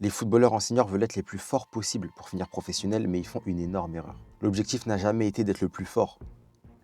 Les footballeurs en senior veulent être les plus forts possibles pour finir professionnels, mais ils font une énorme erreur. L'objectif n'a jamais été d'être le plus fort.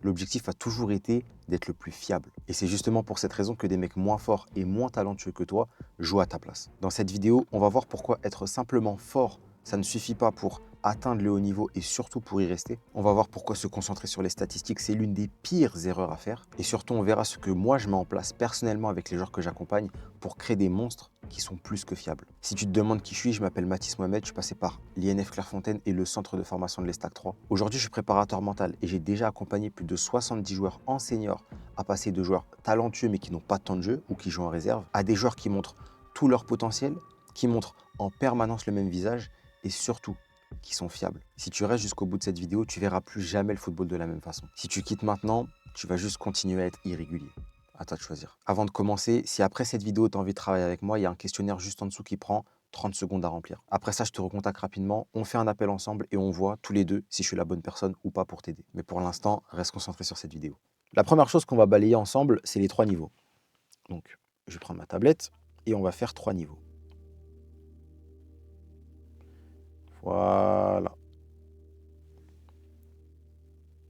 L'objectif a toujours été d'être le plus fiable. Et c'est justement pour cette raison que des mecs moins forts et moins talentueux que toi jouent à ta place. Dans cette vidéo, on va voir pourquoi être simplement fort, ça ne suffit pas pour atteindre le haut niveau et surtout pour y rester. On va voir pourquoi se concentrer sur les statistiques, c'est l'une des pires erreurs à faire. Et surtout, on verra ce que moi je mets en place personnellement avec les joueurs que j'accompagne pour créer des monstres qui sont plus que fiables. Si tu te demandes qui je m'appelle Mathis Mohamed, je suis passé par l'INF Clairefontaine et le centre de formation de l'Estac 3. Aujourd'hui, je suis préparateur mental et j'ai déjà accompagné plus de 70 joueurs en senior à passer de joueurs talentueux mais qui n'ont pas de temps de jeu ou qui jouent en réserve à des joueurs qui montrent tout leur potentiel, qui montrent en permanence le même visage et surtout qui sont fiables. Si tu restes jusqu'au bout de cette vidéo, tu verras plus jamais le football de la même façon. Si tu quittes maintenant, tu vas juste continuer à être irrégulier. À toi de choisir. Avant de commencer, si après cette vidéo, tu as envie de travailler avec moi, il y a un questionnaire juste en dessous qui prend 30 secondes à remplir. Après ça, je te recontacte rapidement, on fait un appel ensemble et on voit tous les deux si je suis la bonne personne ou pas pour t'aider. Mais pour l'instant, reste concentré sur cette vidéo. La première chose qu'on va balayer ensemble, c'est les 3 niveaux. Donc, je vais prendre ma tablette et on va faire 3 niveaux. Voilà.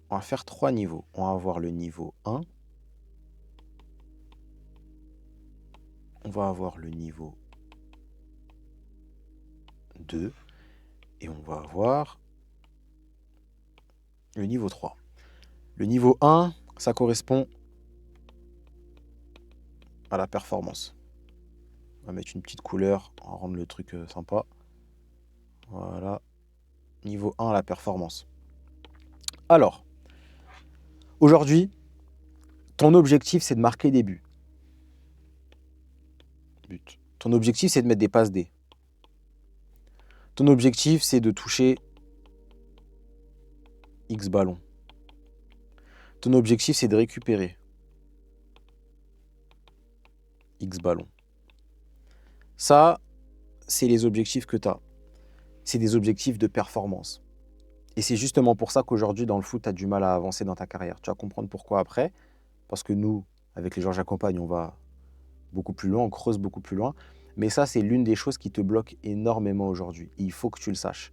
On va faire 3 niveaux. On va avoir le niveau 1. On va avoir le niveau 2. Et on va avoir le niveau 3. Le niveau 1, ça correspond à la performance. On va mettre une petite couleur, on va rendre le truc sympa. Voilà. Niveau 1, la performance. Alors, aujourd'hui, ton objectif, c'est de marquer des buts. Ton objectif, c'est de mettre des passes D. Ton objectif, c'est de toucher X ballons. Ton objectif, c'est de récupérer X ballons. Ça, c'est les objectifs que tu as. C'est des objectifs de performance. Et c'est justement pour ça qu'aujourd'hui, dans le foot, tu as du mal à avancer dans ta carrière. Tu vas comprendre pourquoi après. Parce que nous, avec les gens que j'accompagne, on va beaucoup plus loin, on creuse beaucoup plus loin. Mais ça, c'est l'une des choses qui te bloque énormément aujourd'hui. Il faut que tu le saches.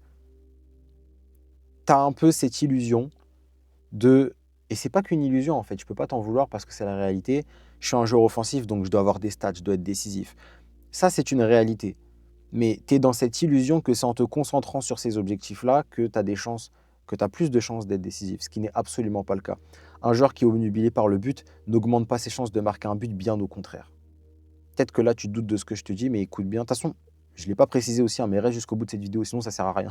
Tu as un peu cette illusion de... Et c'est pas qu'une illusion, en fait. Je peux pas t'en vouloir parce que c'est la réalité. Je suis un joueur offensif, donc je dois avoir des stats, je dois être décisif. Ça, c'est une réalité. Mais tu es dans cette illusion que c'est en te concentrant sur ces objectifs-là que tu as des chances, que tu as plus de chances d'être décisif, ce qui n'est absolument pas le cas. Un joueur qui est obnubilé par le but n'augmente pas ses chances de marquer un but, bien au contraire. Peut-être que là, tu doutes de ce que je te dis, mais écoute bien. De toute façon, je ne l'ai pas précisé aussi, hein, mais reste jusqu'au bout de cette vidéo, sinon ça ne sert à rien.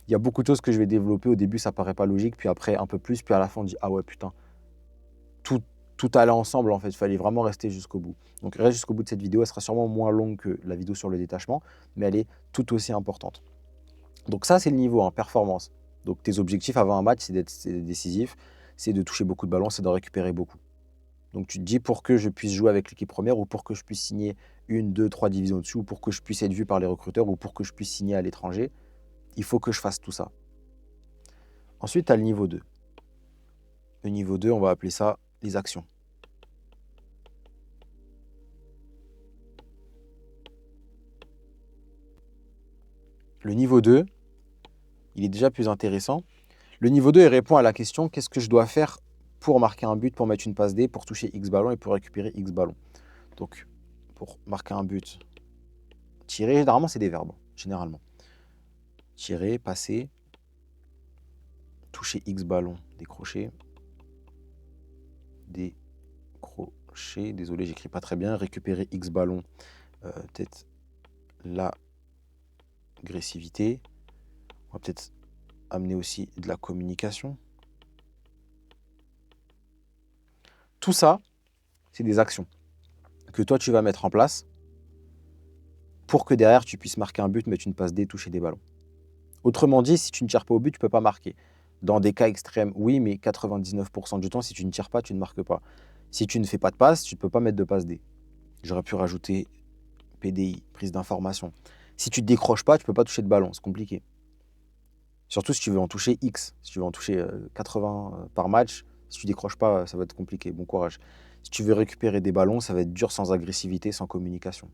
Il y a beaucoup de choses que je vais développer. Au début, ça paraît pas logique, puis après, un peu plus, puis à la fin, on dit « Ah ouais, putain, tout, tout allait ensemble, en fait. Il fallait vraiment rester jusqu'au bout. » Donc, reste jusqu'au bout de cette vidéo. Elle sera sûrement moins longue que la vidéo sur le détachement, mais elle est tout aussi importante. Donc ça, c'est le niveau en performance. Donc tes objectifs avant un match, c'est d'être décisif, c'est de toucher beaucoup de ballons, c'est d'en récupérer beaucoup. Donc tu te dis, pour que je puisse jouer avec l'équipe première, ou pour que je puisse signer 1, 2, 3 divisions au-dessus, ou pour que je puisse être vu par les recruteurs, ou pour que je puisse signer à l'étranger, il faut que je fasse tout ça. Ensuite, tu as le niveau 2. Le niveau 2, on va appeler ça les actions. Le niveau 2, il est déjà plus intéressant. Le niveau 2, il répond à la question, qu'est-ce que je dois faire pour marquer un but, pour mettre une passe D, pour toucher X ballons et pour récupérer X ballons. Donc, pour marquer un but, tirer, généralement, c'est des verbes, généralement. Tirer, passer, toucher X ballons, décrocher, décrocher, désolé, j'écris pas très bien, récupérer X ballons, peut-être l'agressivité, on va peut-être amener aussi de la communication. Tout ça, c'est des actions que toi, tu vas mettre en place pour que derrière, tu puisses marquer un but, mettre une passe D, toucher des ballons. Autrement dit, si tu ne tires pas au but, tu ne peux pas marquer. Dans des cas extrêmes, oui, mais 99% du temps, si tu ne tires pas, tu ne marques pas. Si tu ne fais pas de passe, tu ne peux pas mettre de passe D. J'aurais pu rajouter PDI, prise d'information. Si tu ne décroches pas, tu ne peux pas toucher de ballon, c'est compliqué. Surtout si tu veux en toucher X, si tu veux en toucher 80 par match, si tu ne décroches pas, ça va être compliqué, bon courage. Si tu veux récupérer des ballons, ça va être dur sans agressivité, sans communication.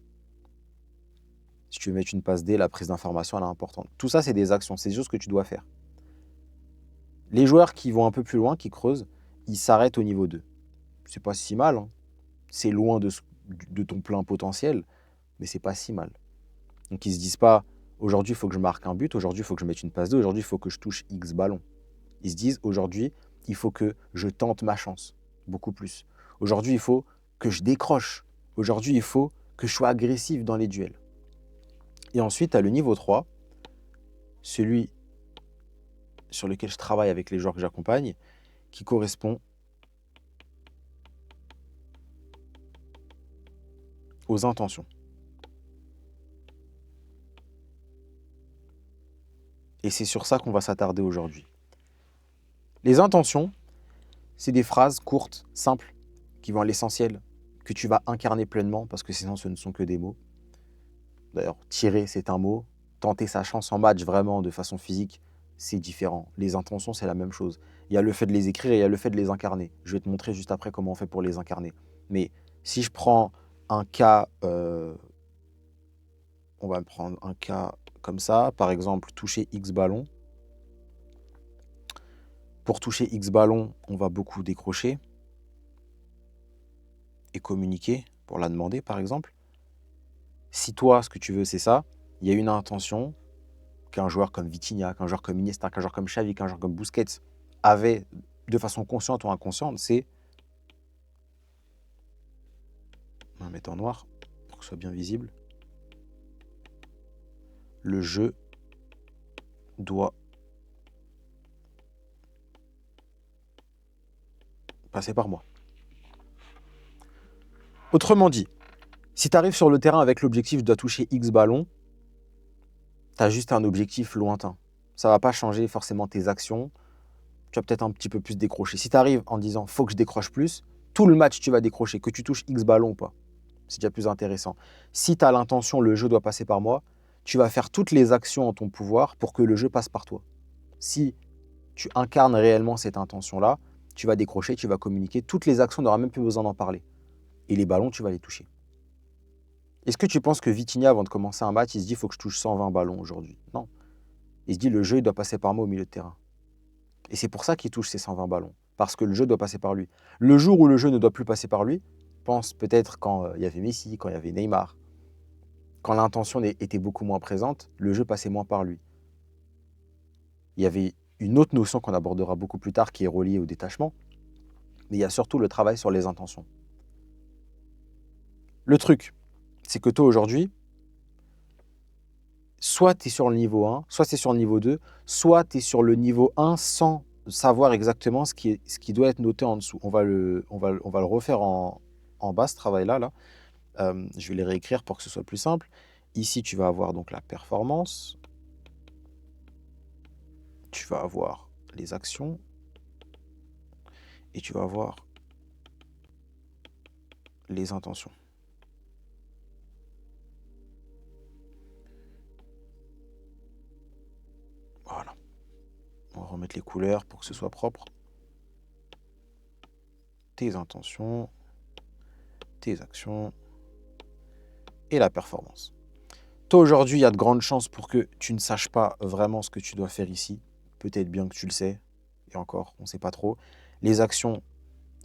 Si tu veux mettre une passe D, la prise d'information, elle est importante. Tout ça, c'est des actions, c'est des choses que tu dois faire. Les joueurs qui vont un peu plus loin, qui creusent, ils s'arrêtent au niveau 2. C'est pas si mal, hein. C'est loin de ton plein potentiel, mais c'est pas si mal. Donc ils se disent pas, aujourd'hui, il faut que je marque un but, aujourd'hui, il faut que je mette une passe D, aujourd'hui, il faut que je touche X ballons. Ils se disent, aujourd'hui, il faut que je tente ma chance, beaucoup plus. Aujourd'hui, il faut que je décroche. Aujourd'hui, il faut que je sois agressif dans les duels. Et ensuite, tu as le niveau 3, celui sur lequel je travaille avec les joueurs que j'accompagne, qui correspond aux intentions. Et c'est sur ça qu'on va s'attarder aujourd'hui. Les intentions, c'est des phrases courtes, simples, qui vont à l'essentiel, que tu vas incarner pleinement, parce que sinon ce ne sont que des mots. D'ailleurs, tirer, c'est un mot. Tenter sa chance en match, vraiment, de façon physique, c'est différent. Les intentions, c'est la même chose. Il y a le fait de les écrire et il y a le fait de les incarner. Je vais te montrer juste après comment on fait pour les incarner. Mais si je prends un cas, on va prendre un cas comme ça, par exemple, toucher X ballon. Pour toucher X ballon, on va beaucoup décrocher et communiquer pour la demander, par exemple. Si toi, ce que tu veux, c'est ça, il y a une intention qu'un joueur comme Vitinha, qu'un joueur comme Iniesta, qu'un joueur comme Xavi, qu'un joueur comme Busquets avait de façon consciente ou inconsciente, c'est, on va mettre en noir pour que ce soit bien visible, le jeu doit passer par moi. Autrement dit, si tu arrives sur le terrain avec l'objectif je dois toucher X ballon, tu as juste un objectif lointain. Ça ne va pas changer forcément tes actions. Tu vas peut-être un petit peu plus décrocher. Si tu arrives en disant faut que je décroche plus, tout le match tu vas décrocher, que tu touches X ballon ou pas. C'est déjà plus intéressant. Si tu as l'intention le jeu doit passer par moi, tu vas faire toutes les actions en ton pouvoir pour que le jeu passe par toi. Si tu incarnes réellement cette intention-là, tu vas décrocher, tu vas communiquer. Toutes les actions, on n'aura même plus besoin d'en parler. Et les ballons, tu vas les toucher. Est-ce que tu penses que Vitinha, avant de commencer un match, il se dit il faut que je touche 120 ballons aujourd'hui? Non. Il se dit le jeu il doit passer par moi au milieu de terrain. Et c'est pour ça qu'il touche ces 120 ballons. Parce que le jeu doit passer par lui. Le jour où le jeu ne doit plus passer par lui, pense peut-être quand il y avait Messi, quand il y avait Neymar, quand l'intention était beaucoup moins présente, le jeu passait moins par lui. Il y avait une autre notion qu'on abordera beaucoup plus tard qui est reliée au détachement, mais il y a surtout le travail sur les intentions. Le truc, c'est que toi aujourd'hui, soit tu es sur le niveau 1, soit tu es sur le niveau 2, soit tu es sur le niveau 1 sans savoir exactement ce qui doit être noté en dessous. On va le refaire en bas, ce travail-là. Là. Je vais les réécrire pour que ce soit plus simple. Ici, tu vas avoir donc la performance. Tu vas avoir les actions. Et tu vas avoir les intentions. Voilà. On va remettre les couleurs pour que ce soit propre. Tes intentions, tes actions et la performance. Toi, aujourd'hui, il y a de grandes chances pour que tu ne saches pas vraiment ce que tu dois faire ici. Peut-être bien que tu le sais. Et encore, on ne sait pas trop. Les actions,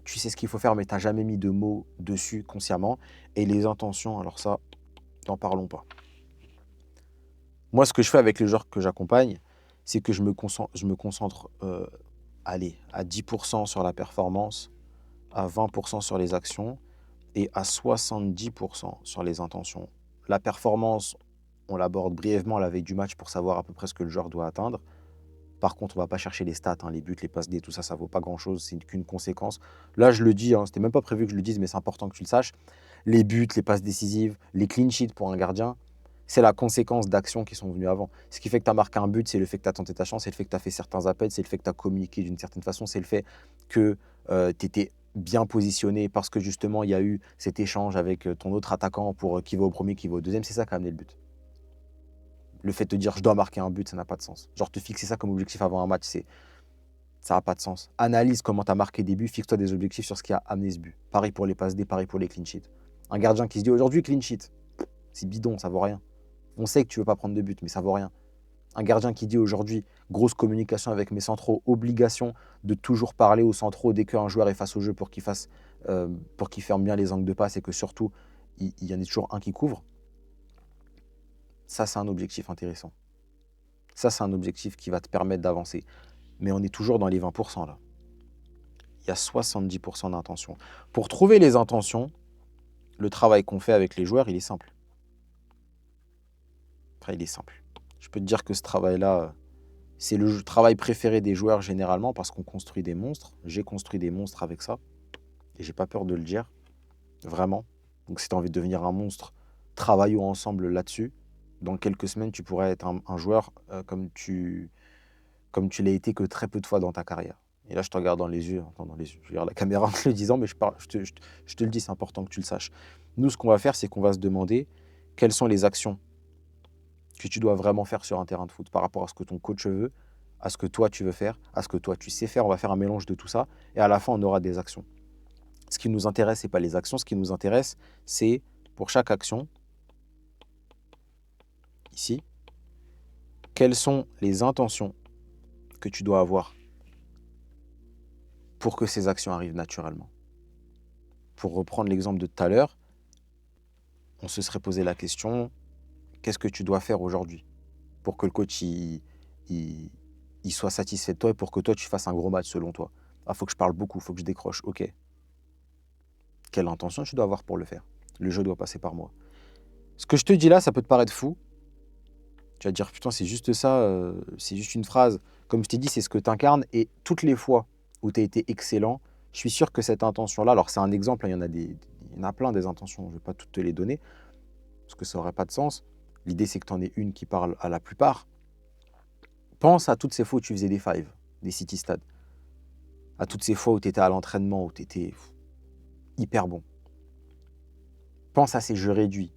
tu sais ce qu'il faut faire, mais tu n'as jamais mis de mots dessus consciemment. Et les intentions, alors ça, n'en parlons pas. Moi, ce que je fais avec les joueurs que j'accompagne, c'est que je me concentre à 10% sur la performance, à 20% sur les actions et à 70% sur les intentions. La performance, on l'aborde brièvement la veille du match pour savoir à peu près ce que le joueur doit atteindre. Par contre, on ne va pas chercher les stats, les buts, les passes D, tout ça, ça ne vaut pas grand-chose, c'est qu'une conséquence. Là, je le dis, c'était même pas prévu que je le dise, mais c'est important que tu le saches. Les buts, les passes décisives, les clean sheets pour un gardien, c'est la conséquence d'actions qui sont venues avant. Ce qui fait que tu as marqué un but, c'est le fait que tu as tenté ta chance, c'est le fait que tu as fait certains appels, c'est le fait que tu as communiqué d'une certaine façon, c'est le fait que tu étais bien positionné parce que justement, il y a eu cet échange avec ton autre attaquant pour qui va au premier, qui va au deuxième. C'est ça qui a amené le but. Le fait de te dire je dois marquer un but, ça n'a pas de sens. Genre te fixer ça comme objectif avant un match, ça n'a pas de sens. Analyse comment tu as marqué des buts, fixe-toi des objectifs sur ce qui a amené ce but. Pareil pour les passes D, pareil pour les clean sheets. Un gardien qui se dit aujourd'hui clean sheet, c'est bidon, ça vaut rien. On sait que tu ne veux pas prendre de but, mais ça vaut rien. Un gardien qui dit aujourd'hui, grosse communication avec mes centraux, obligation de toujours parler aux centraux dès qu'un joueur est face au jeu pour qu'il ferme bien les angles de passe et que surtout, il y en ait toujours un qui couvre. Ça, c'est un objectif intéressant. Ça, c'est un objectif qui va te permettre d'avancer. Mais on est toujours dans les 20% là. Il y a 70% d'intention. Pour trouver les intentions, le travail qu'on fait avec les joueurs, il est simple. Enfin, il est simple. Je peux te dire que ce travail-là, c'est le travail préféré des joueurs généralement parce qu'on construit des monstres. J'ai construit des monstres avec ça. Et j'ai pas peur de le dire. Vraiment. Donc si tu as envie de devenir un monstre, travaillons ensemble là-dessus. Dans quelques semaines, tu pourrais être un joueur comme tu l'as été que très peu de fois dans ta carrière. Et là, je te regarde dans les yeux, je regarde la caméra en te le disant, mais je te le dis, c'est important que tu le saches. Nous, ce qu'on va faire, c'est qu'on va se demander quelles sont les actions que tu dois vraiment faire sur un terrain de foot par rapport à ce que ton coach veut, à ce que toi tu veux faire, à ce que toi tu sais faire. On va faire un mélange de tout ça et à la fin, on aura des actions. Ce qui nous intéresse, ce n'est pas les actions. Ce qui nous intéresse, c'est pour chaque action, ici, quelles sont les intentions que tu dois avoir pour que ces actions arrivent naturellement. Pour reprendre l'exemple de tout à l'heure, on se serait posé la question, qu'est-ce que tu dois faire aujourd'hui pour que le coach il soit satisfait de toi et pour que toi tu fasses un gros match selon toi. Ah, faut que je parle beaucoup, faut que je décroche. Ok. Quelle intention tu dois avoir pour le faire? Le jeu doit passer par moi. Ce que je te dis là, ça peut te paraître fou. Tu vas te dire, putain, c'est juste ça, c'est juste une phrase. Comme je t'ai dit, c'est ce que tu incarnes. Et toutes les fois où tu as été excellent, je suis sûr que cette intention-là, alors c'est un exemple, hein, il y en a plein des intentions, je ne vais pas toutes te les donner, parce que ça n'aurait pas de sens. L'idée, c'est que tu en aies une qui parle à la plupart. Pense à toutes ces fois où tu faisais des fives, des city stades. À toutes ces fois où tu étais à l'entraînement, où tu étais hyper bon. Pense à ces jeux réduits,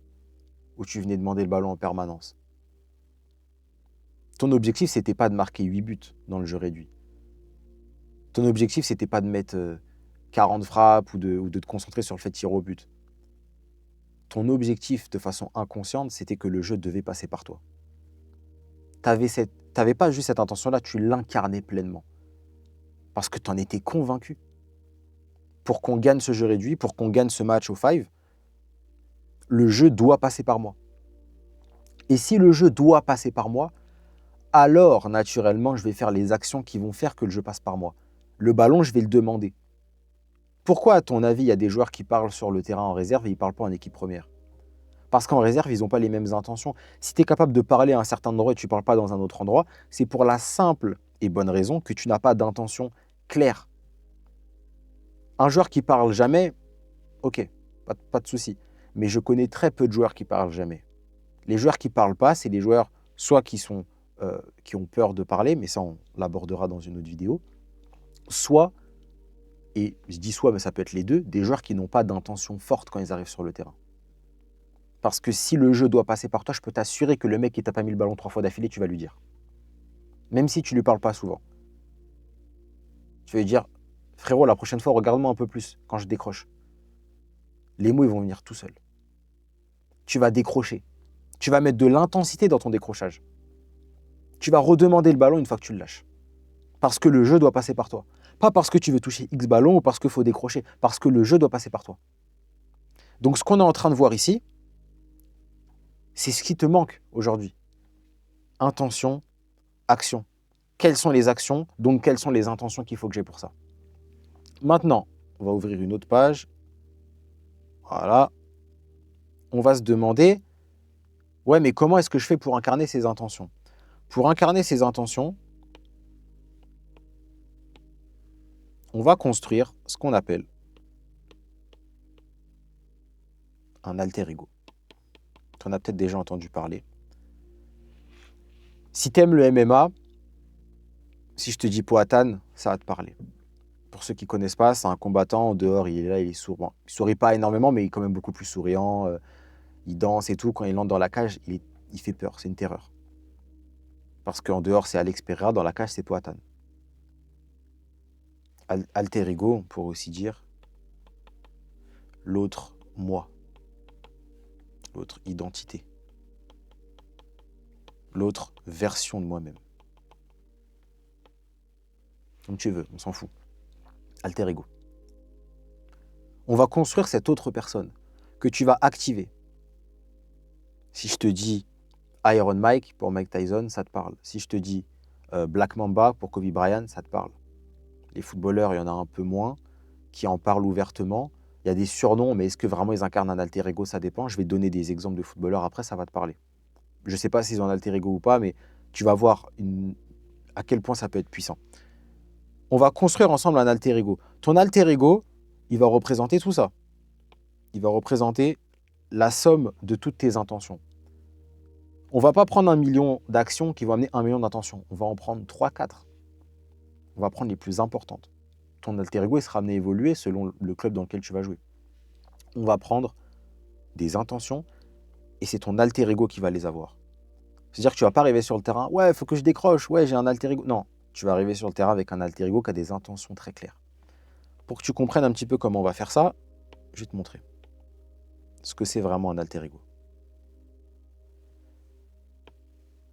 où tu venais demander le ballon en permanence. Ton objectif, c'était pas de marquer 8 buts dans le jeu réduit. Ton objectif, c'était pas de mettre 40 frappes ou de te concentrer sur le fait de tirer au but. Ton objectif, de façon inconsciente, c'était que le jeu devait passer par toi. T'avais pas juste cette intention-là, tu l'incarnais pleinement. Parce que tu en étais convaincu. Pour qu'on gagne ce jeu réduit, pour qu'on gagne ce match au 5, le jeu doit passer par moi. Et si le jeu doit passer par moi, alors naturellement, je vais faire les actions qui vont faire que le jeu passe par moi. Le ballon, je vais le demander. Pourquoi, à ton avis, il y a des joueurs qui parlent sur le terrain en réserve et ils ne parlent pas en équipe première? Parce qu'en réserve, ils n'ont pas les mêmes intentions. Si tu es capable de parler à un certain endroit et tu ne parles pas dans un autre endroit, c'est pour la simple et bonne raison que tu n'as pas d'intention claire. Un joueur qui parle jamais, ok, pas de souci. Mais je connais très peu de joueurs qui parlent jamais. Les joueurs qui ne parlent pas, c'est des joueurs soit qui ont peur de parler, mais ça on l'abordera dans une autre vidéo, soit, et je dis soit, mais ça peut être les deux, des joueurs qui n'ont pas d'intention forte quand ils arrivent sur le terrain. Parce que si le jeu doit passer par toi, je peux t'assurer que le mec qui t'a pas mis le ballon 3 fois d'affilée, tu vas lui dire. Même si tu lui parles pas souvent. Tu vas lui dire, frérot, la prochaine fois, regarde-moi un peu plus quand je décroche. Les mots, ils vont venir tout seuls. Tu vas décrocher. Tu vas mettre de l'intensité dans ton décrochage. Tu vas redemander le ballon une fois que tu le lâches. Parce que le jeu doit passer par toi. Pas parce que tu veux toucher X ballon ou parce qu'il faut décrocher. Parce que le jeu doit passer par toi. Donc ce qu'on est en train de voir ici, c'est ce qui te manque aujourd'hui. Intention, action. Quelles sont les actions, donc quelles sont les intentions qu'il faut que j'ai pour ça. Maintenant, on va ouvrir une autre page. Voilà. On va se demander, ouais, mais comment est-ce que je fais pour incarner ces intentions? Pour incarner ces intentions, on va construire ce qu'on appelle un alter ego. Tu en as peut-être déjà entendu parler. Si tu aimes le MMA, si je te dis Poatan, ça va te parler. Pour ceux qui ne connaissent pas, c'est un combattant. En dehors, il est là, il est souriant. Il ne sourit pas énormément, mais il est quand même beaucoup plus souriant. Il danse et tout. Quand il entre dans la cage, il fait peur. C'est une terreur. Parce qu'en dehors, c'est Alex Pereira. Dans la cage, c'est Poatan. Alter ego, on pourrait aussi dire l'autre moi. L'autre identité. l'autre version de moi-même. Comme tu veux, on s'en fout. Alter ego. On va construire cette autre personne que tu vas activer. Si je te dis Iron Mike pour Mike Tyson, ça te parle. Si je te dis Black Mamba pour Kobe Bryant, ça te parle. Les footballeurs, il y en a un peu moins qui en parlent ouvertement. Il y a des surnoms, mais est-ce que vraiment ils incarnent un alter ego? Ça dépend. Je vais te donner des exemples de footballeurs, après ça va te parler. Je ne sais pas s'ils ont un alter ego ou pas, mais tu vas voir à quel point ça peut être puissant. On va construire ensemble un alter ego. Ton alter ego, il va représenter tout ça. Il va représenter la somme de toutes tes intentions. On ne va pas prendre 1 million d'actions qui vont amener 1 million d'intentions. On va en prendre 3, 4. On va prendre les plus importantes. Ton alter ego il sera amené à évoluer selon le club dans lequel tu vas jouer. On va prendre des intentions et c'est ton alter ego qui va les avoir. C'est-à-dire que tu ne vas pas arriver sur le terrain, ouais, il faut que je décroche, ouais, j'ai un alter ego. Non, tu vas arriver sur le terrain avec un alter ego qui a des intentions très claires. Pour que tu comprennes un petit peu comment on va faire ça, je vais te montrer ce que c'est vraiment un alter ego.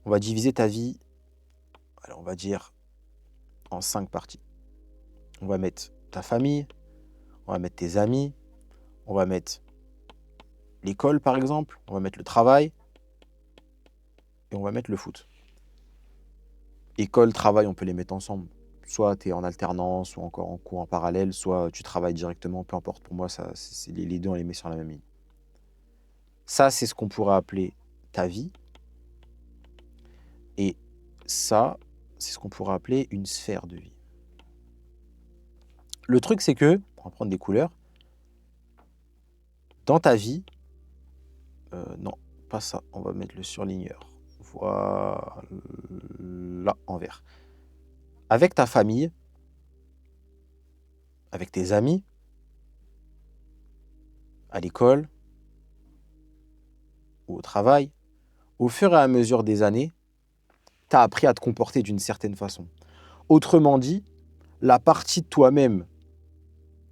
On va diviser ta vie, alors on va dire, en 5 parties. On va mettre ta famille, on va mettre tes amis, on va mettre l'école par exemple, on va mettre le travail et on va mettre le foot. École, travail, on peut les mettre ensemble. Soit tu es en alternance ou encore en cours en parallèle, soit tu travailles directement, peu importe. Pour moi, ça, les deux, on les met sur la même ligne. Ça, c'est ce qu'on pourrait appeler ta vie. Et ça, c'est ce qu'on pourrait appeler une sphère de vie. Le truc, c'est que, on va prendre des couleurs, dans ta vie, non, pas ça, on va mettre le surligneur. Voilà, en vert. Avec ta famille, avec tes amis, à l'école ou au travail, au fur et à mesure des années, tu as appris à te comporter d'une certaine façon. Autrement dit, la partie de toi-même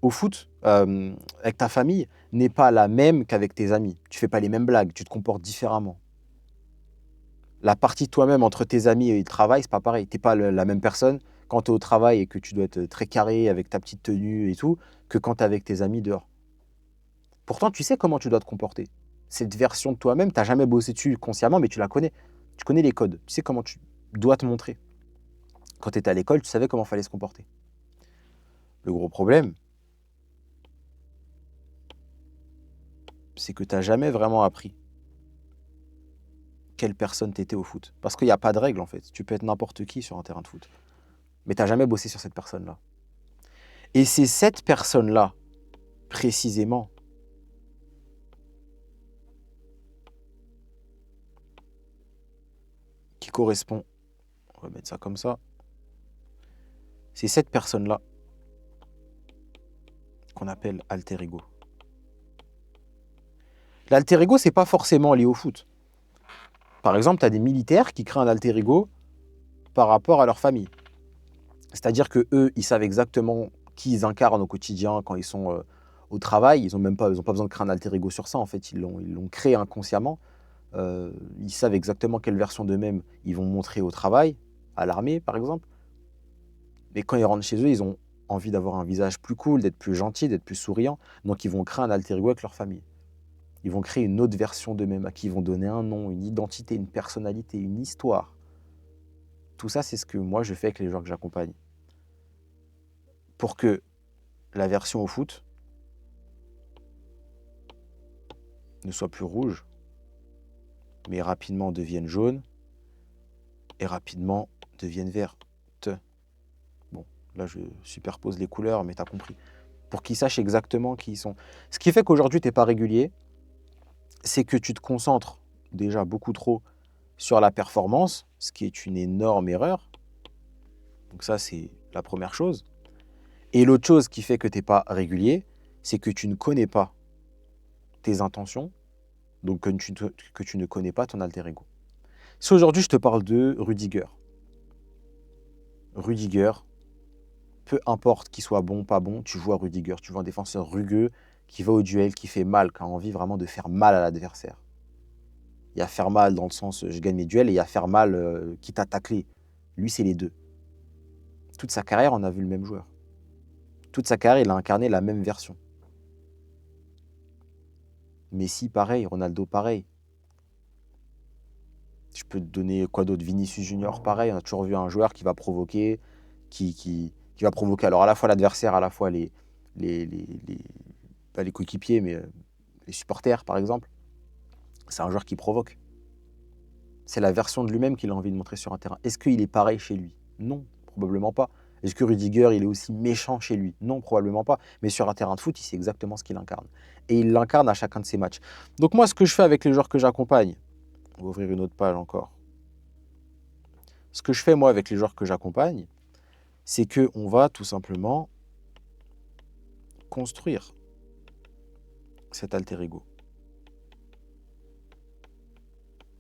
au foot, avec ta famille, n'est pas la même qu'avec tes amis. Tu fais pas les mêmes blagues, tu te comportes différemment. La partie de toi-même entre tes amis et le travail, c'est pas pareil. Tu n'es pas la même personne quand tu es au travail et que tu dois être très carré avec ta petite tenue et tout, que quand tu es avec tes amis dehors. Pourtant, tu sais comment tu dois te comporter. Cette version de toi-même, tu n'as jamais bossé dessus consciemment, mais tu la connais. Tu connais les codes. Tu sais comment tu dois te montrer. Quand tu étais à l'école, tu savais comment il fallait se comporter. Le gros problème, c'est que tu n'as jamais vraiment appris quelle personne tu étais au foot. Parce qu'il n'y a pas de règle, en fait. Tu peux être n'importe qui sur un terrain de foot. Mais tu n'as jamais bossé sur cette personne-là. Et c'est cette personne-là, précisément, qui correspond, on va mettre ça comme ça, c'est cette personne-là qu'on appelle alter ego. L'alter ego, c'est pas forcément lié au foot. Par exemple, tu as des militaires qui créent un alter ego par rapport à leur famille. C'est-à-dire qu'eux, ils savent exactement qui ils incarnent au quotidien quand ils sont au travail. Ils n'ont pas besoin de créer un alter ego sur ça. En fait, ils l'ont créé inconsciemment. Ils savent exactement quelle version d'eux-mêmes ils vont montrer au travail, à l'armée par exemple. Mais quand ils rentrent chez eux, ils ont envie d'avoir un visage plus cool, d'être plus gentil, d'être plus souriant. Donc ils vont créer un alter ego avec leur famille. Ils vont créer une autre version d'eux-mêmes à qui ils vont donner un nom, une identité, une personnalité, une histoire. Tout ça, c'est ce que moi je fais avec les joueurs que j'accompagne. Pour que la version au foot ne soit plus rouge, mais rapidement devienne jaune et rapidement devienne verte. Bon, là je superpose les couleurs, mais tu as compris. Pour qu'ils sachent exactement qui ils sont. Ce qui fait qu'aujourd'hui, tu n'es pas régulier, c'est que tu te concentres déjà beaucoup trop sur la performance, ce qui est une énorme erreur. Donc ça, c'est la première chose. Et l'autre chose qui fait que tu n'es pas régulier, c'est que tu ne connais pas tes intentions, donc que tu ne connais pas ton alter ego. Si aujourd'hui, je te parle de Rudiger, peu importe qu'il soit bon, pas bon, tu vois Rudiger, tu vois un défenseur rugueux qui va au duel, qui fait mal, qui a envie vraiment de faire mal à l'adversaire. Il y a faire mal dans le sens je gagne mes duels et il y a faire mal quitte à tacler. Lui, c'est les deux. Toute sa carrière, on a vu le même joueur. Toute sa carrière, il a incarné la même version. Messi, pareil. Ronaldo, pareil. Je peux te donner quoi d'autre? Vinicius Junior, pareil. On a toujours vu un joueur qui va provoquer, qui va provoquer alors à la fois l'adversaire, à la fois les pas les coéquipiers, mais les supporters, par exemple. C'est un joueur qui provoque. C'est la version de lui-même qu'il a envie de montrer sur un terrain. Est-ce qu'il est pareil chez lui? Non, probablement pas. Est-ce que Rudiger, il est aussi méchant chez lui? Non, probablement pas. Mais sur un terrain de foot, il sait exactement ce qu'il incarne. Et il l'incarne à chacun de ses matchs. Donc moi, ce que je fais avec les joueurs que j'accompagne, on va ouvrir une autre page encore. Ce que je fais, moi, avec les joueurs que j'accompagne, c'est qu'on va tout simplement construire cet alter ego.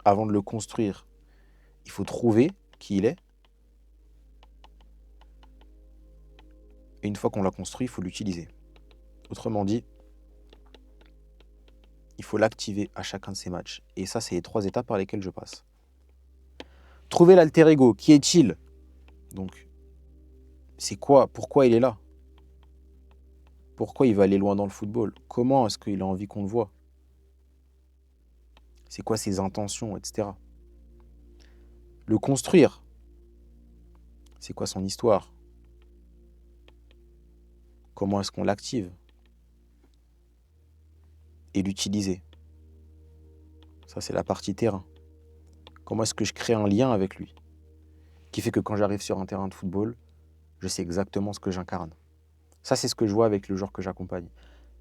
Avant de le construire, il faut trouver qui il est. Et une fois qu'on l'a construit, il faut l'utiliser. Autrement dit, il faut l'activer à chacun de ses matchs. Et ça, c'est les 3 étapes par lesquelles je passe. Trouver l'alter ego. Qui est-il? Donc, c'est quoi? Pourquoi il est là? Pourquoi il va aller loin dans le football? Comment est-ce qu'il a envie qu'on le voit? C'est quoi ses intentions, etc. Le construire. C'est quoi son histoire? Comment est-ce qu'on l'active? Et l'utiliser. Ça, c'est la partie terrain. Comment est-ce que je crée un lien avec lui? Qui fait que quand j'arrive sur un terrain de football, je sais exactement ce que j'incarne. Ça, c'est ce que je vois avec le joueur que j'accompagne.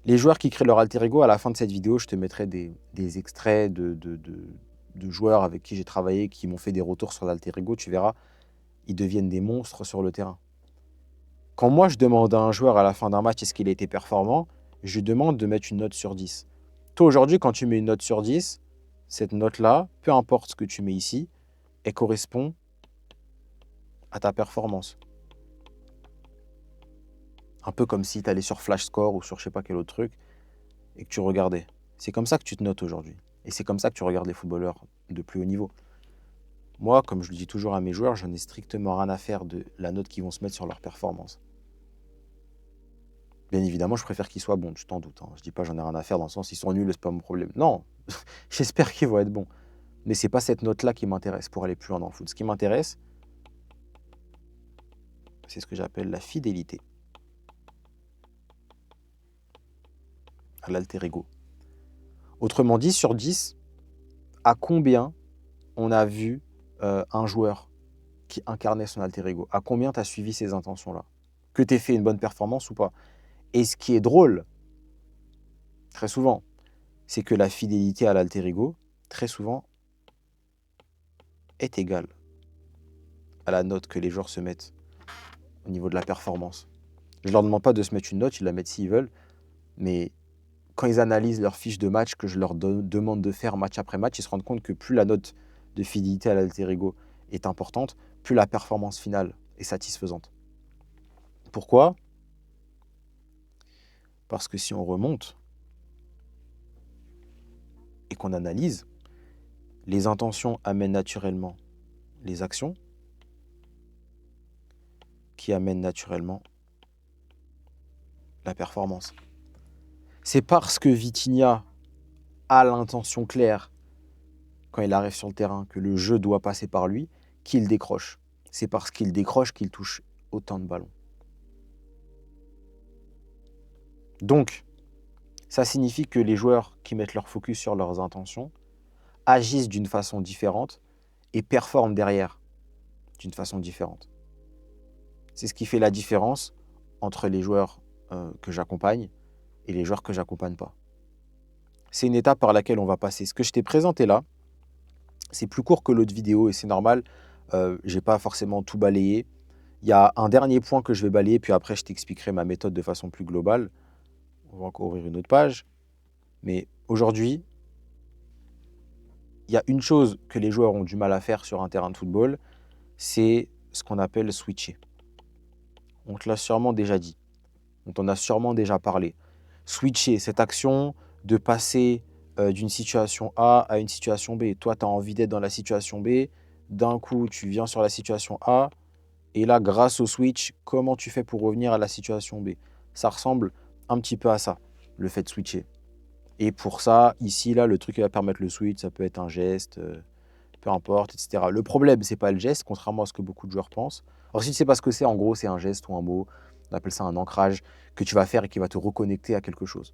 Les joueurs qui créent leur alter ego, à la fin de cette vidéo, je te mettrai des extraits de joueurs avec qui j'ai travaillé, qui m'ont fait des retours sur l'alter ego. Tu verras, ils deviennent des monstres sur le terrain. Quand moi, je demande à un joueur à la fin d'un match, est-ce qu'il a été performant, je lui demande de mettre une note sur 10. Toi, aujourd'hui, quand tu mets une note sur 10, cette note-là, peu importe ce que tu mets ici, elle correspond à ta performance. Un peu comme si tu allais sur Flash Score ou sur je sais pas quel autre truc et que tu regardais. C'est comme ça que tu te notes aujourd'hui. Et c'est comme ça que tu regardes les footballeurs de plus haut niveau. Moi, comme je le dis toujours à mes joueurs, je n'ai strictement rien à faire de la note qu'ils vont se mettre sur leur performance. Bien évidemment, je préfère qu'ils soient bons, tu t'en doutes. Je dis pas j'en ai rien à faire dans le sens ils sont nuls, c'est pas mon problème. Non, j'espère qu'ils vont être bons. Mais c'est pas cette note-là qui m'intéresse pour aller plus loin dans le foot. Ce qui m'intéresse, c'est ce que j'appelle la fidélité à l'alter ego. Autrement dit, sur 10, à combien on a vu un joueur qui incarnait son alter ego? À combien tu as suivi ces intentions-là? Que tu aies fait une bonne performance ou pas? Et ce qui est drôle, très souvent, c'est que la fidélité à l'alter ego, très souvent, est égale à la note que les joueurs se mettent au niveau de la performance. Je ne leur demande pas de se mettre une note, ils la mettent s'ils veulent, mais quand ils analysent leur fiche de match que je leur demande de faire match après match, ils se rendent compte que plus la note de fidélité à l'alter ego est importante, plus la performance finale est satisfaisante. Pourquoi? Parce que si on remonte et qu'on analyse, les intentions amènent naturellement les actions qui amènent naturellement la performance. C'est parce que Vitinha a l'intention claire quand il arrive sur le terrain que le jeu doit passer par lui qu'il décroche. C'est parce qu'il décroche qu'il touche autant de ballons. Donc, ça signifie que les joueurs qui mettent leur focus sur leurs intentions agissent d'une façon différente et performent derrière d'une façon différente. C'est ce qui fait la différence entre les joueurs que j'accompagne et les joueurs que j'accompagne pas. C'est une étape par laquelle on va passer. Ce que je t'ai présenté là, c'est plus court que l'autre vidéo et c'est normal. J'ai pas forcément tout balayé. Il y a un dernier point que je vais balayer, puis après je t'expliquerai ma méthode de façon plus globale. On va encore ouvrir une autre page. Mais aujourd'hui, il y a une chose que les joueurs ont du mal à faire sur un terrain de football, c'est ce qu'on appelle switcher. On te l'a sûrement déjà dit. On t'en a sûrement déjà parlé. Switcher, cette action de passer d'une situation A à une situation B. Toi, tu as envie d'être dans la situation B. D'un coup, tu viens sur la situation A. Et là, grâce au switch, comment tu fais pour revenir à la situation B? Ça ressemble un petit peu à ça, le fait de switcher. Et pour ça, ici, là, le truc qui va permettre le switch, ça peut être un geste, peu importe, etc. Le problème, c'est pas le geste, contrairement à ce que beaucoup de joueurs pensent. Alors, si tu sais pas ce que c'est, en gros, c'est un geste ou un mot, on appelle ça un ancrage, que tu vas faire et qui va te reconnecter à quelque chose.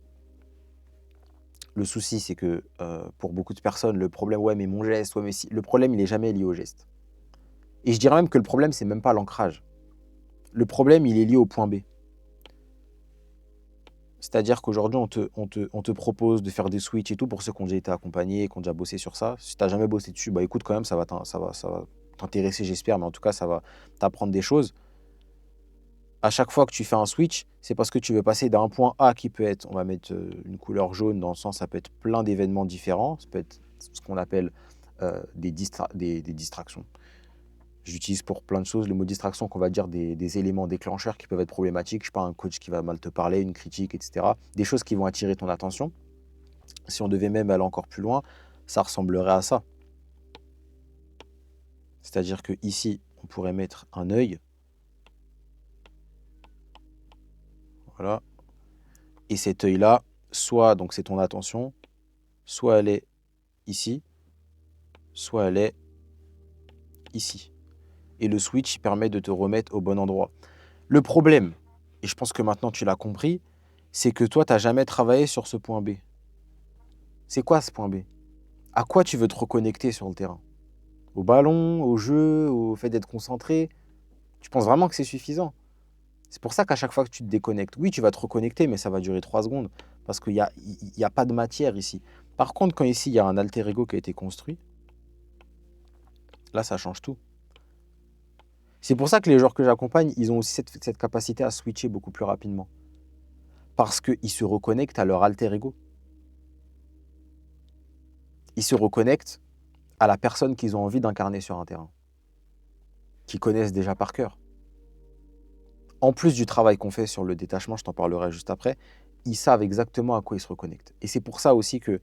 Le souci, c'est que pour beaucoup de personnes, le problème, ouais, mais mon geste, ouais, mais si, le problème, il n'est jamais lié au geste. Et je dirais même que le problème, c'est même pas l'ancrage. Le problème, il est lié au point B. C'est-à-dire qu'aujourd'hui, on te propose de faire des switches et tout pour ceux qui ont déjà été accompagnés, qui ont déjà bossé sur ça. Si tu n'as jamais bossé dessus, bah écoute, quand même, ça va t'intéresser, j'espère, mais en tout cas, ça va t'apprendre des choses. À chaque fois que tu fais un switch, c'est parce que tu veux passer d'un point A qui peut être, on va mettre une couleur jaune, dans le sens, ça peut être plein d'événements différents, ça peut être ce qu'on appelle des distractions. J'utilise pour plein de choses le mot distraction, qu'on va dire des éléments déclencheurs qui peuvent être problématiques. Je sais pas, un coach qui va mal te parler, une critique, etc. Des choses qui vont attirer ton attention. Si on devait même aller encore plus loin, ça ressemblerait à ça. C'est-à-dire que ici, on pourrait mettre un œil. Voilà. Et cet œil-là, soit donc c'est ton attention, soit elle est ici, soit elle est ici. Et le switch permet de te remettre au bon endroit. Le problème, et je pense que maintenant tu l'as compris, c'est que toi, tu n'as jamais travaillé sur ce point B. C'est quoi ce point B? À quoi tu veux te reconnecter sur le terrain? Au ballon, au jeu, au fait d'être concentré? Tu penses vraiment que c'est suffisant? C'est pour ça qu'à chaque fois que tu te déconnectes, oui, tu vas te reconnecter, mais ça va durer 3 secondes, parce qu'il y a pas de matière ici. Par contre, quand ici, il y a un alter ego qui a été construit, là, ça change tout. C'est pour ça que les joueurs que j'accompagne, ils ont aussi cette capacité à switcher beaucoup plus rapidement. Parce qu'ils se reconnectent à leur alter ego. Ils se reconnectent à la personne qu'ils ont envie d'incarner sur un terrain, qu'ils connaissent déjà par cœur. En plus du travail qu'on fait sur le détachement, je t'en parlerai juste après, ils savent exactement à quoi ils se reconnectent. Et c'est pour ça aussi que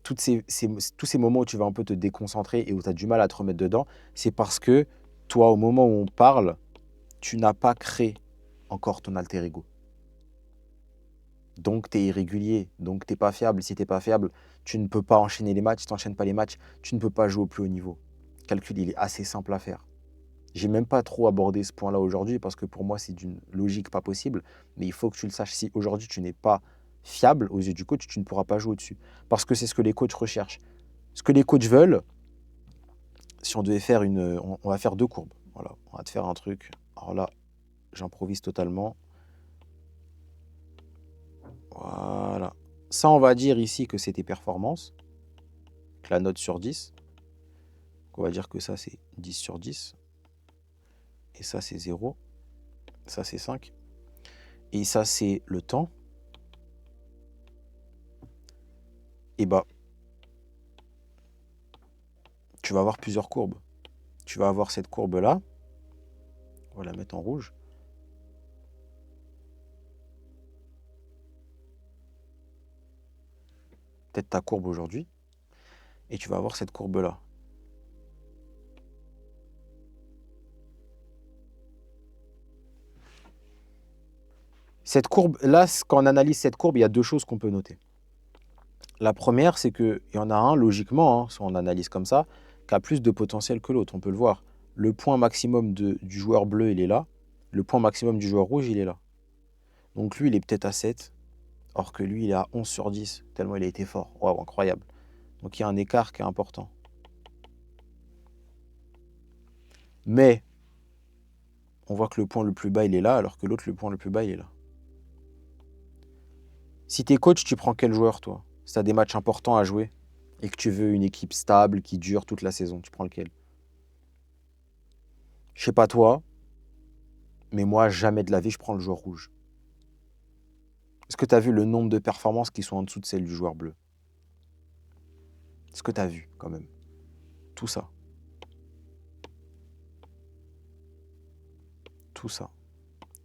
tous ces moments où tu vas un peu te déconcentrer et où tu as du mal à te remettre dedans, c'est parce que toi, au moment où on parle, tu n'as pas créé encore ton alter ego. Donc, tu es irrégulier, donc tu n'es pas fiable. Si tu n'es pas fiable, tu ne peux pas enchaîner les matchs. Si tu n'enchaînes pas les matchs, tu ne peux pas jouer au plus haut niveau. Le calcul, il est assez simple à faire. J'ai même pas trop abordé ce point-là aujourd'hui parce que pour moi, c'est d'une logique pas possible. Mais il faut que tu le saches. Si aujourd'hui, tu n'es pas fiable aux yeux du coach, tu ne pourras pas jouer dessus. Parce que c'est ce que les coachs recherchent. Ce que les coachs veulent, si on devait faire on va faire 2 courbes. Voilà, on va te faire un truc. Alors là, j'improvise totalement. Voilà. Ça, on va dire ici que c'est tes performances. La note sur 10. On va dire que ça, c'est 10 sur 10. Et ça, c'est 0. Ça, c'est 5. Et ça, c'est le temps. Et bah, tu vas avoir plusieurs courbes. Tu vas avoir cette courbe-là. On va la mettre en rouge. Peut-être ta courbe aujourd'hui. Et tu vas avoir cette courbe-là. Cette courbe-là, quand on analyse cette courbe, il y a 2 choses qu'on peut noter. La première, c'est qu'il y en a un, logiquement, si on analyse comme ça, qui a plus de potentiel que l'autre. On peut le voir. Le point maximum du joueur bleu, il est là. Le point maximum du joueur rouge, il est là. Donc lui, il est peut-être à 7, or que lui, il est à 11 sur 10, tellement il a été fort. Waouh, incroyable. Donc il y a un écart qui est important. Mais on voit que le point le plus bas, il est là, alors que l'autre, le point le plus bas, il est là. Si t'es coach, tu prends quel joueur, toi? Si t'as des matchs importants à jouer et que tu veux une équipe stable qui dure toute la saison, tu prends lequel? Je sais pas toi, mais moi, jamais de la vie, je prends le joueur rouge. Est-ce que tu as vu le nombre de performances qui sont en dessous de celles du joueur bleu? Est-ce que tu as vu, quand même? Tout ça. Tout ça.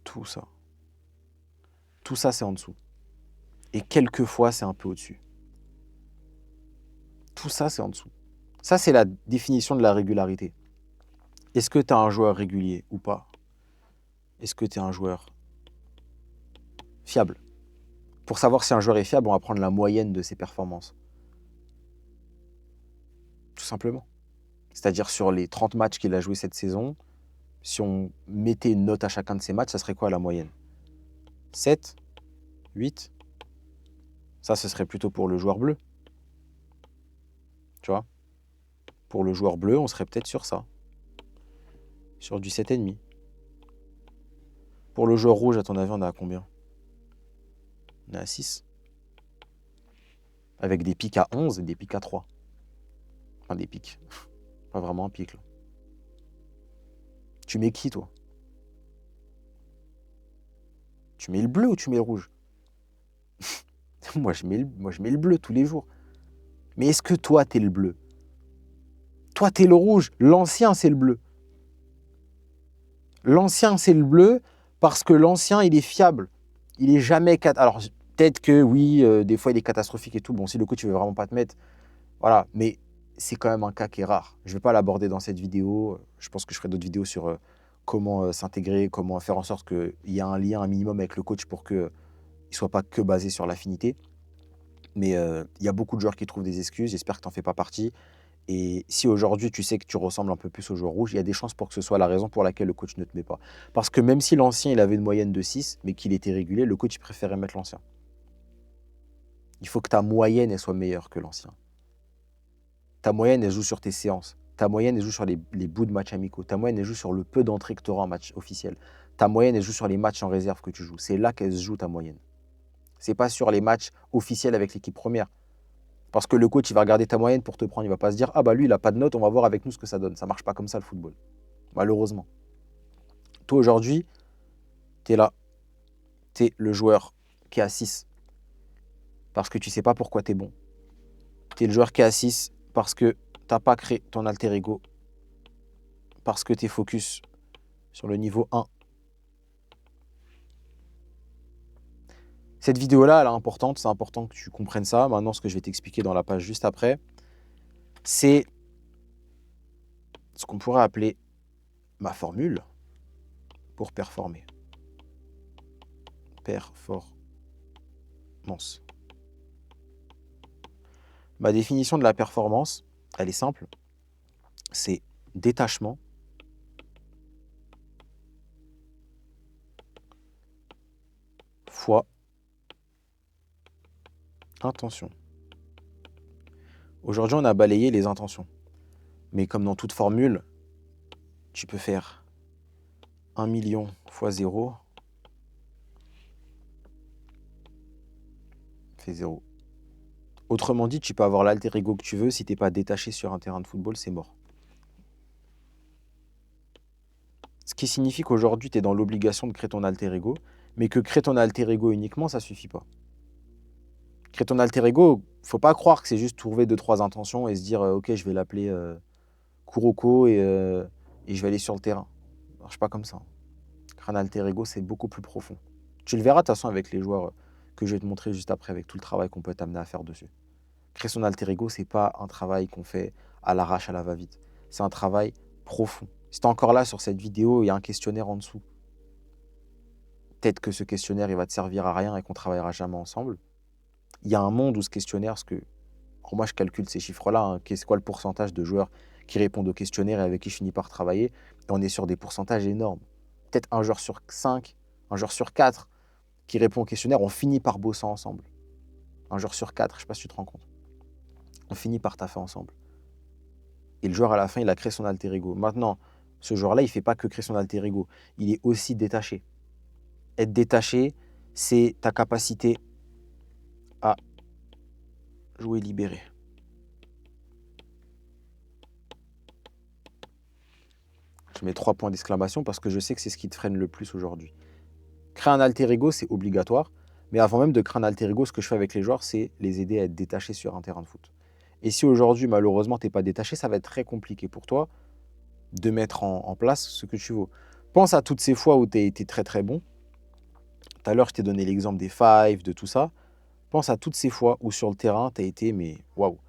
Tout ça. Tout ça, c'est en dessous. Et quelquefois, c'est un peu au-dessus. Tout ça, c'est en dessous. Ça, c'est la définition de la régularité. Est-ce que tu as un joueur régulier ou pas? Est-ce que tu es un joueur fiable? Pour savoir si un joueur est fiable, on va prendre la moyenne de ses performances. Tout simplement. C'est-à-dire sur les 30 matchs qu'il a joué cette saison, si on mettait une note à chacun de ces matchs, ça serait quoi la moyenne? 7? 8? Ça, ce serait plutôt pour le joueur bleu. Tu vois? Pour le joueur bleu, on serait peut-être sur ça. Sur du 7,5. Pour le joueur rouge, à ton avis, on est à combien? On est à 6. Avec des pics à 11 et des pics à 3. Enfin, des pics. Pas vraiment un pic, là. Tu mets qui, toi? Tu mets le bleu ou tu mets le rouge? Moi, je mets le bleu tous les jours. Mais est-ce que toi, t'es le bleu? Toi, t'es le rouge. L'ancien, c'est le bleu. L'ancien, c'est le bleu parce que l'ancien, il est fiable. Il est jamais... Alors, peut-être que, oui, des fois, il est catastrophique et tout. Bon, si le coach, tu veux vraiment pas te mettre... Voilà, mais c'est quand même un cas qui est rare. Je ne vais pas l'aborder dans cette vidéo. Je pense que je ferai d'autres vidéos sur comment s'intégrer, comment faire en sorte qu'il y ait un lien, un minimum avec le coach pour qu'il ne soit pas que basé sur l'affinité. Mais il y a beaucoup de joueurs qui trouvent des excuses. J'espère que tu n'en fais pas partie. Et si aujourd'hui, tu sais que tu ressembles un peu plus au joueur rouge, il y a des chances pour que ce soit la raison pour laquelle le coach ne te met pas. Parce que même si l'ancien, il avait une moyenne de 6, mais qu'il était régulier, le coach préférait mettre l'ancien. Il faut que ta moyenne elle soit meilleure que l'ancien. Ta moyenne, elle joue sur tes séances. Ta moyenne, elle joue sur les bouts de matchs amicaux. Ta moyenne, elle joue sur le peu d'entrées que tu auras en match officiel. Ta moyenne, elle joue sur les matchs en réserve que tu joues. C'est là qu'elle se joue, ta moyenne. C'est pas sur les matchs officiels avec l'équipe première. Parce que le coach, il va regarder ta moyenne pour te prendre. Il va pas se dire « Ah bah lui, il n'a pas de note, on va voir avec nous ce que ça donne. » Ça marche pas comme ça, le football. Malheureusement. Toi, aujourd'hui, tu es là. Tu es le joueur qui est à 6. Parce que tu sais pas pourquoi tu es bon. Tu es le joueur qui est à 6 parce que tu n'as pas créé ton alter ego. Parce que tu es focus sur le niveau 1. Cette vidéo-là, elle est importante. C'est important que tu comprennes ça. Maintenant, ce que je vais t'expliquer dans la page juste après, c'est ce qu'on pourrait appeler ma formule pour performer. Performance. Ma définition de la performance, elle est simple. C'est détachement fois intention. Aujourd'hui, on a balayé les intentions. Mais comme dans toute formule, tu peux faire 1 million fois 0 fait 0. Autrement dit, tu peux avoir l'alter ego que tu veux. Si tu n'es pas détaché sur un terrain de football, c'est mort. Ce qui signifie qu'aujourd'hui, tu es dans l'obligation de créer ton alter ego, mais que créer ton alter ego uniquement, ça ne suffit pas. Créer ton alter ego, faut pas croire que c'est juste trouver 2-3 intentions et se dire ok, je vais l'appeler Kuroko et je vais aller sur le terrain. Ça marche pas comme ça. Créer un alter ego, c'est beaucoup plus profond. Tu le verras de toute façon avec les joueurs que je vais te montrer juste après, avec tout le travail qu'on peut t'amener à faire dessus. Créer son alter ego, c'est pas un travail qu'on fait à l'arrache, à la va-vite. C'est un travail profond. Si tu es encore là sur cette vidéo, il y a un questionnaire en dessous. Peut-être que ce questionnaire, il va te servir à rien et qu'on travaillera jamais ensemble. Il y a un monde où ce questionnaire, parce que moi je calcule ces chiffres-là, hein, c'est quoi le pourcentage de joueurs qui répondent au questionnaire et avec qui je finis par travailler, et on est sur des pourcentages énormes. Peut-être un joueur sur 5, un joueur sur 4 qui répond au questionnaire, on finit par bosser ensemble. Un joueur sur 4, je ne sais pas si tu te rends compte. On finit par taffer ensemble. Et le joueur, à la fin, il a créé son alter ego. Maintenant, ce joueur-là, il ne fait pas que créer son alter ego. Il est aussi détaché. Être détaché, c'est ta capacité à jouer libéré. Je mets 3 points d'exclamation parce que je sais que c'est ce qui te freine le plus aujourd'hui. Créer un alter ego, c'est obligatoire. Mais avant même de créer un alter ego, ce que je fais avec les joueurs, c'est les aider à être détachés sur un terrain de foot. Et si aujourd'hui, malheureusement, tu n'es pas détaché, ça va être très compliqué pour toi de mettre en place ce que tu veux. Pense à toutes ces fois où tu as été très très bon. Tout à l'heure, je t'ai donné l'exemple des fives, de tout ça. Pense à toutes ces fois où sur le terrain, tu as été, mais waouh.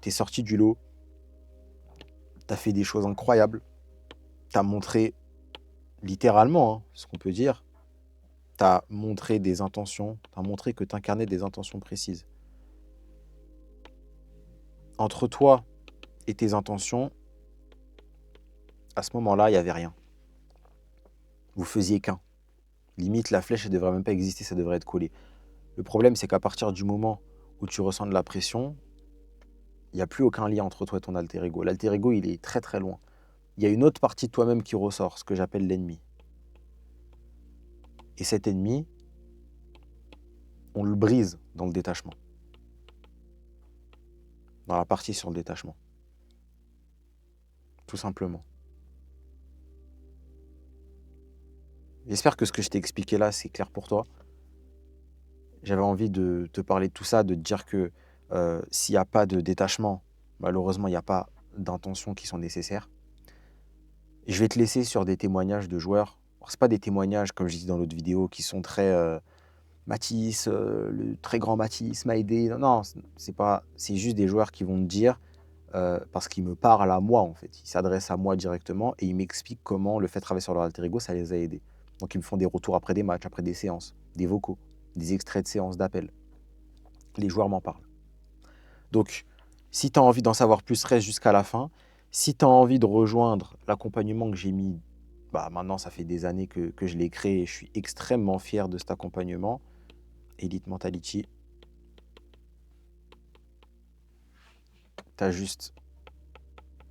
Tu es sorti du lot, tu as fait des choses incroyables, tu as montré, littéralement, hein, ce qu'on peut dire, tu as montré des intentions, tu as montré que tu incarnais des intentions précises. Entre toi et tes intentions, à ce moment-là, il n'y avait rien. Vous faisiez qu'un. Limite, la flèche, elle ne devrait même pas exister, ça devrait être collé. Le problème, c'est qu'à partir du moment où tu ressens de la pression, il n'y a plus aucun lien entre toi et ton alter ego. L'alter ego, il est très très loin. Il y a une autre partie de toi-même qui ressort, ce que j'appelle l'ennemi. Et cet ennemi, on le brise dans le détachement. Dans la partie sur le détachement. Tout simplement. J'espère que ce que je t'ai expliqué là, c'est clair pour toi. J'avais envie de te parler de tout ça, de te dire que s'il n'y a pas de détachement, malheureusement, il n'y a pas d'intentions qui sont nécessaires. Et je vais te laisser sur des témoignages de joueurs. Ce n'est pas des témoignages, comme je disais dans l'autre vidéo, qui sont très Matisse, le très grand Matisse m'a aidé. Non, non, c'est juste des joueurs qui vont te dire, parce qu'ils me parlent à moi en fait. Ils s'adressent à moi directement et ils m'expliquent comment le fait de travailler sur leur alter ego, ça les a aidés. Donc ils me font des retours après des matchs, après des séances, des vocaux, des extraits de séances d'appel. Les joueurs m'en parlent. Donc, si tu as envie d'en savoir plus, reste jusqu'à la fin. Si tu as envie de rejoindre l'accompagnement que j'ai mis, maintenant ça fait des années que je l'ai créé et je suis extrêmement fier de cet accompagnement, Elite Mentality. Tu as juste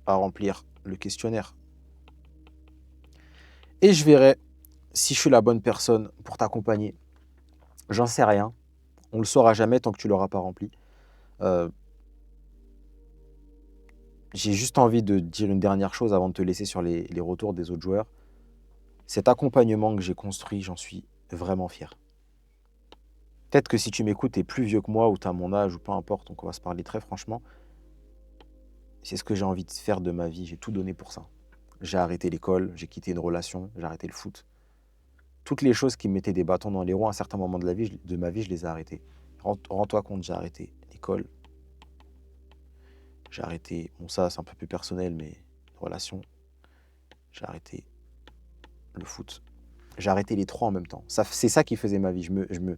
à remplir le questionnaire. Et je verrai si je suis la bonne personne pour t'accompagner. J'en sais rien. On le saura jamais tant que tu l'auras pas rempli. J'ai juste envie de dire une dernière chose avant de te laisser sur les retours des autres joueurs. Cet accompagnement que j'ai construit, j'en suis vraiment fier. Peut-être que si tu m'écoutes, tu es plus vieux que moi ou tu as mon âge ou peu importe, donc on va se parler très franchement. C'est ce que j'ai envie de faire de ma vie. J'ai tout donné pour ça. J'ai arrêté l'école, j'ai quitté une relation, j'ai arrêté le foot. Toutes les choses qui me mettaient des bâtons dans les roues à un certain moment de ma vie, je les ai arrêtées. Rends-toi compte, j'ai arrêté l'école. J'ai arrêté, bon ça c'est un peu plus personnel, mais relation. J'ai arrêté le foot. J'ai arrêté les trois en même temps. C'est ça qui faisait ma vie. Je me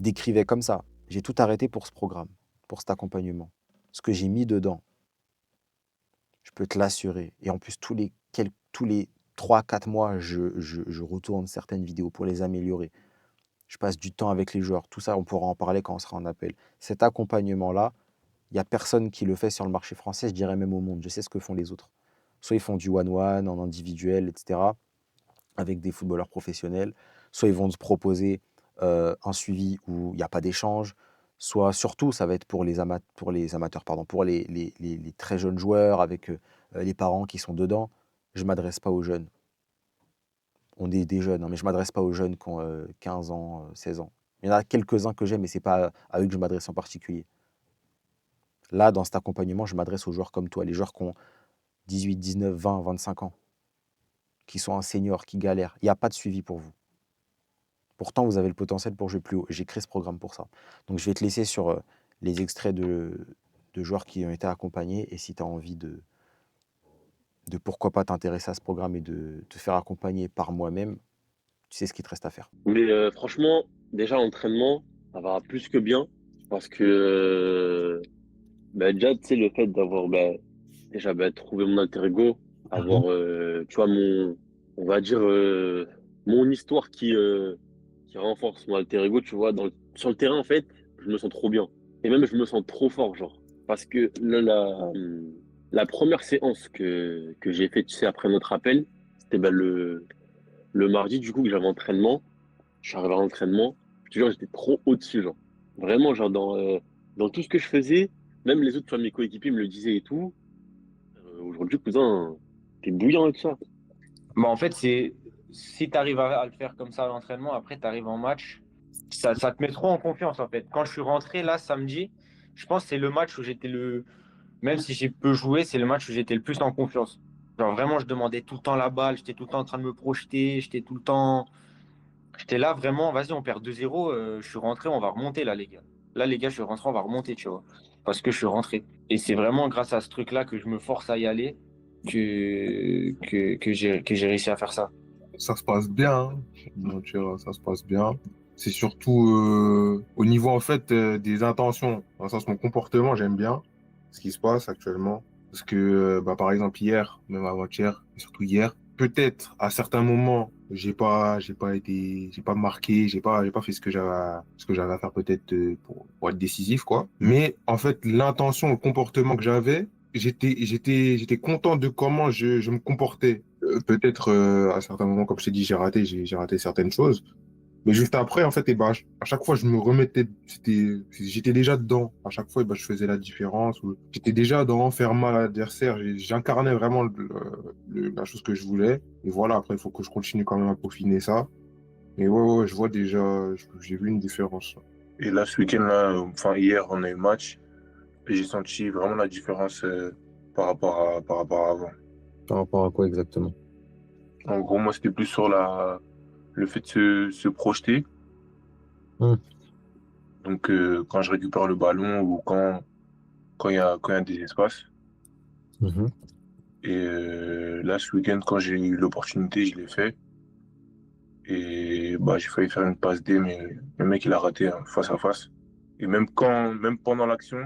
décrivais comme ça. J'ai tout arrêté pour ce programme, pour cet accompagnement. Ce que j'ai mis dedans, je peux te l'assurer. Et en plus, tous les 3-4 mois, je retourne certaines vidéos pour les améliorer. Je passe du temps avec les joueurs. Tout ça, on pourra en parler quand on sera en appel. Cet accompagnement-là, il n'y a personne qui le fait sur le marché français, je dirais même au monde. Je sais ce que font les autres. Soit ils font du one-one, en individuel, etc., avec des footballeurs professionnels. Soit ils vont te proposer un suivi où il n'y a pas d'échange. Soit, surtout, ça va être pour les amateurs, pour les très jeunes joueurs, avec les parents qui sont dedans. Je ne m'adresse pas aux jeunes. On est des jeunes, hein, mais je ne m'adresse pas aux jeunes qui ont 15 ans, 16 ans. Il y en a quelques-uns que j'aime, mais ce n'est pas à eux que je m'adresse en particulier. Là, dans cet accompagnement, je m'adresse aux joueurs comme toi, les joueurs qui ont 18, 19, 20, 25 ans, qui sont un senior, qui galèrent. Il n'y a pas de suivi pour vous. Pourtant, vous avez le potentiel pour jouer plus haut. J'ai créé ce programme pour ça. Donc, je vais te laisser sur les extraits de joueurs qui ont été accompagnés. Et si tu as envie de pourquoi pas t'intéresser à ce programme et de te faire accompagner par moi-même, tu sais ce qu'il te reste à faire. Mais franchement, déjà, l'entraînement, ça va plus que bien. Parce que, déjà, tu sais, le fait d'avoir, déjà, trouvé mon alter ego, Mhm. avoir, tu vois, on va dire, mon histoire qui renforce mon alter ego, tu vois, sur le terrain, en fait, je me sens trop bien. Et même, je me sens trop fort, genre. Parce que la première séance que j'ai fait, tu sais, après notre appel, c'était le mardi, du coup, que j'avais entraînement. Je suis arrivé à l'entraînement, je te jure, j'étais trop au-dessus, genre. Vraiment, genre, dans tout ce que je faisais, même les autres, tu vois, mes coéquipiers me le disaient et tout. Aujourd'hui, cousin, t'es bouillant avec ça. En fait, si tu arrives à le faire comme ça à l'entraînement, après tu arrives en match, ça te met trop en confiance en fait. Quand je suis rentré là samedi, je pense que c'est le match où même si j'ai peu joué, c'est le match où j'étais le plus en confiance. Genre vraiment, je demandais tout le temps la balle, j'étais tout le temps en train de me projeter, j'étais là vraiment, vas-y, on perd 2-0, je suis rentré, on va remonter là les gars. Là les gars, je suis rentré, on va remonter, tu vois. Parce que je suis rentré. Et c'est vraiment grâce à ce truc-là que je me force à y aller que j'ai réussi à faire ça. Ça se passe bien, hein. Donc, ça se passe bien. C'est surtout au niveau en fait des intentions. Dans le sens mon comportement, j'aime bien ce qui se passe actuellement. Parce que bah, par exemple hier, même avant-hier, et surtout hier, peut-être à certains moments, j'ai pas marqué, j'ai pas fait ce que j'avais à faire peut-être pour être décisif quoi. Mais en fait l'intention, le comportement que j'avais, j'étais content de comment je me comportais. Peut-être à certains moments, comme je t'ai dit, j'ai raté certaines choses. Mais juste après, en fait, à chaque fois, je me remettais, j'étais déjà dedans. À chaque fois, je faisais la différence. J'étais déjà dans faire mal à l'adversaire. J'incarnais vraiment la chose que je voulais. Et voilà, après, il faut que je continue quand même à peaufiner ça. Mais ouais, je vois déjà, j'ai vu une différence. Et là, ce week-end, là, enfin, hier, on a eu le match. Et j'ai senti vraiment la différence par rapport à avant. Par rapport à quoi exactement? En gros, moi, c'était plus sur le fait de se projeter. Hmm. Donc, quand je récupère le ballon ou quand il y a des espaces. Mhm. Et là, ce week-end, quand j'ai eu l'opportunité, je l'ai fait. Et bah, j'ai failli faire une passe D, mais le mec, il a raté hein, face à face. Et même pendant l'action,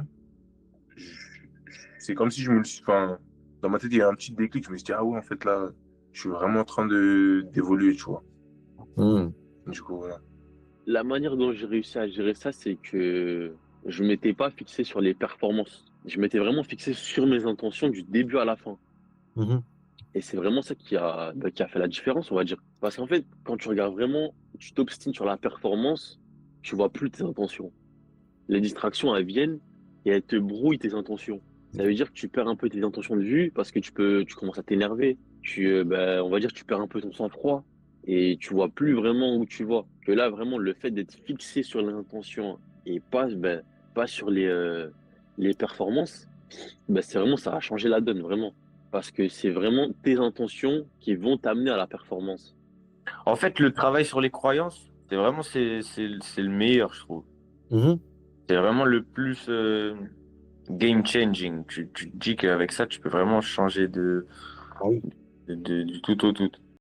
je- c'est comme si je me le suis. Enfin, dans ma tête, il y a un petit déclic. Je me suis dit, ah ouais, en fait, là, je suis vraiment en train d'évoluer, tu vois. Hmm. Du coup, voilà. La manière dont j'ai réussi à gérer ça, c'est que je m'étais pas fixé sur les performances. Je m'étais vraiment fixé sur mes intentions du début à la fin. Mhm. Et c'est vraiment ça qui a fait la différence, on va dire. Parce qu'en fait, quand tu regardes vraiment, tu t'obstines sur la performance, tu vois plus tes intentions. Les distractions, elles viennent et elles te brouillent tes intentions. Ça veut dire que tu perds un peu tes intentions de vue parce que tu commences à t'énerver. On va dire, que tu perds un peu ton sang-froid et tu vois plus vraiment où tu vas. Que là, vraiment, le fait d'être fixé sur les intentions et pas sur les performances, c'est vraiment, ça a changé la donne, vraiment. Parce que c'est vraiment tes intentions qui vont t'amener à la performance. En fait, le travail sur les croyances, c'est le meilleur, je trouve. Mhm. C'est vraiment le plus game changing. Tu te dis qu'avec ça, tu peux vraiment changer Ah oui. du tout au tout.